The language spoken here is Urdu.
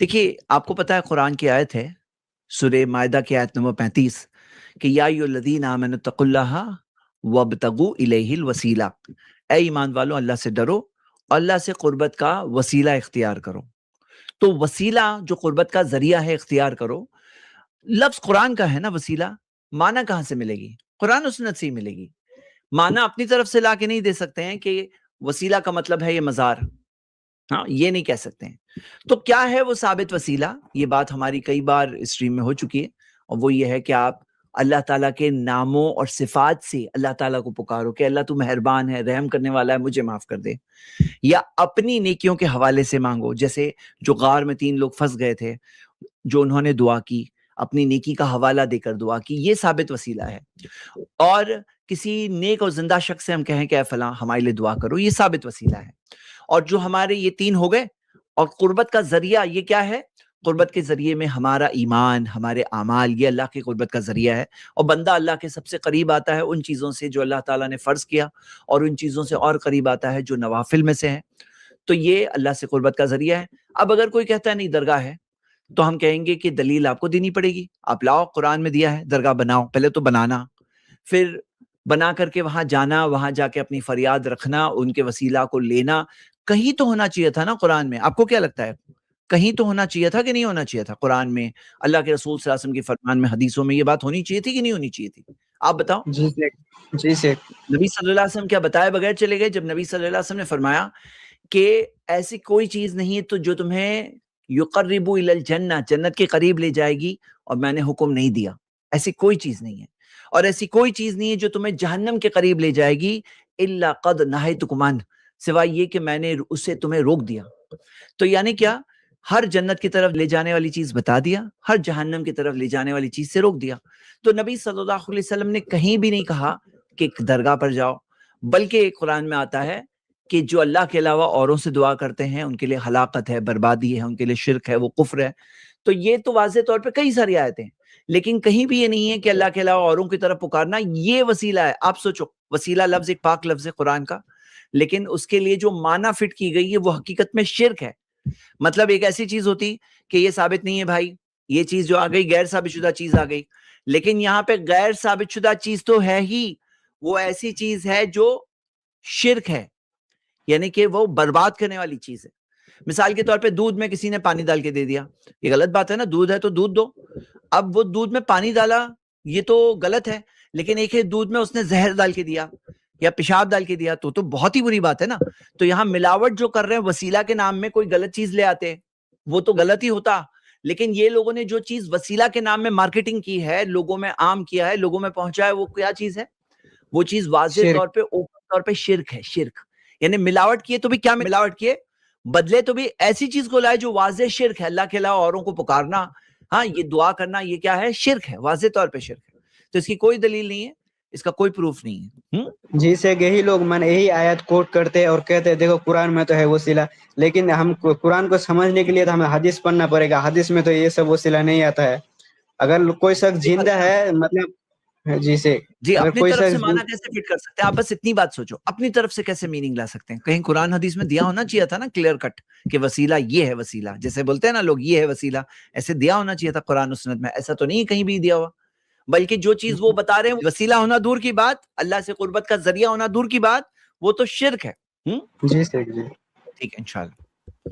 دیکھیے آپ کو پتا ہے قرآن کی آیت ہے سورہ مائدہ کی آیت نمبر 35 کہ یا ایھا الذین آمنوا اتقوا اللہ وابتغوا الیہ الوسیلہ، اے ایمان والو اللہ سے ڈرو اور اللہ سے قربت کا وسیلہ اختیار کرو۔ تو وسیلہ جو قربت کا ذریعہ ہے اختیار کرو، لفظ قرآن کا ہے نا وسیلہ، معنی کہاں سے ملے گی؟ قرآن و سنت سے ہی ملے گی۔ معنی اپنی طرف سے لا کے نہیں دے سکتے ہیں کہ وسیلہ کا مطلب ہے یہ مزار، ہاں یہ نہیں کہہ سکتے ہیں۔ تو کیا ہے وہ ثابت وسیلہ؟ یہ بات ہماری کئی بار اسٹریم میں ہو چکی ہے، اور وہ یہ ہے کہ آپ اللہ تعالیٰ کے ناموں اور صفات سے اللہ تعالیٰ کو پکارو کہ اللہ تو مہربان ہے، رحم کرنے والا ہے، مجھے معاف کر دے، یا اپنی نیکیوں کے حوالے سے مانگو، جیسے جو غار میں 3 لوگ پھنس گئے تھے، جو انہوں نے دعا کی، اپنی نیکی کا حوالہ دے کر دعا کی، یہ ثابت وسیلہ ہے۔ اور کسی نیک اور زندہ شخص سے ہم کہیں کہ اے فلاں ہمارے لیے دعا کرو، یہ ثابت وسیلہ ہے۔ اور جو ہمارے یہ 3 ہو گئے، اور قربت کا ذریعہ یہ کیا ہے؟ قربت کے ذریعے میں ہمارا ایمان، ہمارے اعمال، یہ اللہ کی قربت کا ذریعہ ہے، اور بندہ اللہ کے سب سے قریب آتا ہے ان چیزوں سے جو اللہ تعالیٰ نے فرض کیا، اور ان چیزوں سے اور قریب آتا ہے جو نوافل میں سے ہیں۔ تو یہ اللہ سے قربت کا ذریعہ ہے۔ اب اگر کوئی کہتا ہے نہیں درگاہ ہے، تو ہم کہیں گے کہ دلیل آپ کو دینی پڑے گی، آپ لاؤ، قرآن میں دیا ہے درگاہ بناؤ، پہلے تو بنانا، پھر بنا کر کے وہاں جانا، وہاں جا کے اپنی فریاد رکھنا، ان کے وسیلہ کو لینا۔ کہیں تو ہونا چاہیے تھا نا قرآن میں، آپ کو کیا لگتا ہے کہیں تو ہونا چاہیے تھا کہ نہیں ہونا چاہیے تھا؟ قرآن میں، اللہ کے رسول صلی اللہ علیہ وسلم کے فرمان میں، حدیثوں میں یہ بات ہونی چاہیے تھی کہ نہیں ہونی چاہیے تھی؟ آپ بتاؤ۔ جی شیخ، جی شیخ، نبی صلی اللہ علیہ وسلم کیا بتائے بغیر چلے گئے؟ جب نبی صلی اللہ علیہ وسلم نے فرمایا کہ ایسی کوئی چیز نہیں ہے تو جو تمہیں یقرب الی الجنہ، جنت کے قریب لے جائے گی، اور میں نے حکم نہیں دیا، ایسی کوئی چیز نہیں ہے، اور ایسی کوئی چیز نہیں ہے جو تمہیں جہنم کے قریب لے جائے گی، الا قد نہیتکم عنہ، سوائے یہ کہ میں نے اسے تمہیں روک دیا۔ تو یعنی کیا؟ ہر جنت کی طرف لے جانے والی چیز بتا دیا، ہر جہنم کی طرف لے جانے والی چیز سے روک دیا۔ تو نبی صلی اللہ علیہ وسلم نے کہیں بھی نہیں کہا کہ درگاہ پر جاؤ، بلکہ قرآن میں آتا ہے کہ جو اللہ کے علاوہ اوروں سے دعا کرتے ہیں ان کے لیے ہلاکت ہے، بربادی ہے، ان کے لیے شرک ہے، وہ کفر ہے۔ تو یہ تو واضح طور پہ کئی ساری آیتیں ہیں، لیکن کہیں بھی یہ نہیں ہے کہ اللہ کے علاوہ اوروں کی طرف پکارنا یہ وسیلہ ہے۔ آپ سوچو، وسیلہ لفظ ایک پاک لفظ ہے قرآن کا، لیکن اس کے لیے جو معنی فٹ کی گئی ہے وہ حقیقت میں شرک ہے۔ مطلب ایک ایسی چیز ہوتی کہ یہ ثابت نہیں ہے بھائی، یہ چیز جو آ گئی غیر ثابت شدہ چیز آ گئی، لیکن یہاں پہ غیر ثابت شدہ چیز تو ہے ہی، وہ ایسی چیز ہے جو شرک ہے، یعنی کہ وہ برباد کرنے والی چیز ہے۔ مثال کے طور پہ دودھ میں کسی نے پانی ڈال کے دے دیا، یہ غلط بات ہے نا، دودھ ہے تو دودھ دو۔ اب وہ دودھ میں پانی ڈالا، یہ تو غلط ہے، لیکن ایک ہے دودھ میں اس نے زہر ڈال کے دیا یا پیشاب ڈال کے دیا، تو بہت ہی بری بات ہے نا۔ تو یہاں ملاوٹ جو کر رہے ہیں وسیلہ کے نام میں، کوئی غلط چیز لے آتے وہ تو غلط ہی ہوتا، لیکن یہ لوگوں نے جو چیز وسیلہ کے نام میں مارکیٹنگ کی ہے، لوگوں میں عام کیا ہے، لوگوں میں پہنچا ہے، وہ کیا چیز ہے؟ وہ چیز واضح شرک، طور پہ، اوپن طور پہ شرک ہے، شرک۔ یعنی ملاوٹ کیے تو بھی کیا ملاوٹ کیے؟ بدلے تو بھی ایسی چیز کو لائے جو واضح شرک ہے، اللہ کے علاوہ اوروں کو پکارنا، ہاں یہ دعا کرنا، یہ کیا ہے؟ شرک ہے، واضح طور پہ شرک ہے۔ تو اس کی کوئی دلیل نہیں ہے، اس کا کوئی پروف نہیں ہے۔ جی شیخ، یہی لوگ من یہی آیت کوٹ کرتے اور کہتے دیکھو قرآن میں تو ہے وسیلہ، لیکن ہم قرآن کو سمجھنے کے لیے تو ہمیں حدیث پڑھنا پڑے گا، حدیث میں تو یہ سب وسیلہ نہیں آتا ہے۔ اگر کوئی شخص زندہ ہے، مطلب جی شیخ، جی اگر اپنی کوئی طرف سے شخص، معنی کیسے فٹ کر سکتے ہیں؟ آپ بس اتنی بات سوچو، اپنی طرف سے کیسے میننگ لا سکتے ہیں؟ کہیں قرآن حدیث میں دیا ہونا چاہیے تھا نا کلیئر کٹ کہ وسیلہ یہ ہے، وسیلہ جیسے بولتے ہیں نا لوگ یہ ہے وسیلہ، ایسے دیا ہونا چاہیے تھا قرآن و سنت میں۔ ایسا تو نہیں کہیں بھی دیا ہوا، بلکہ جو چیز وہ بتا رہے ہیں وسیلہ ہونا دور کی بات، اللہ سے قربت کا ذریعہ ہونا دور کی بات، وہ تو شرک ہے۔ جی شیخ، جی۔ ٹھیک ہے انشاءاللہ۔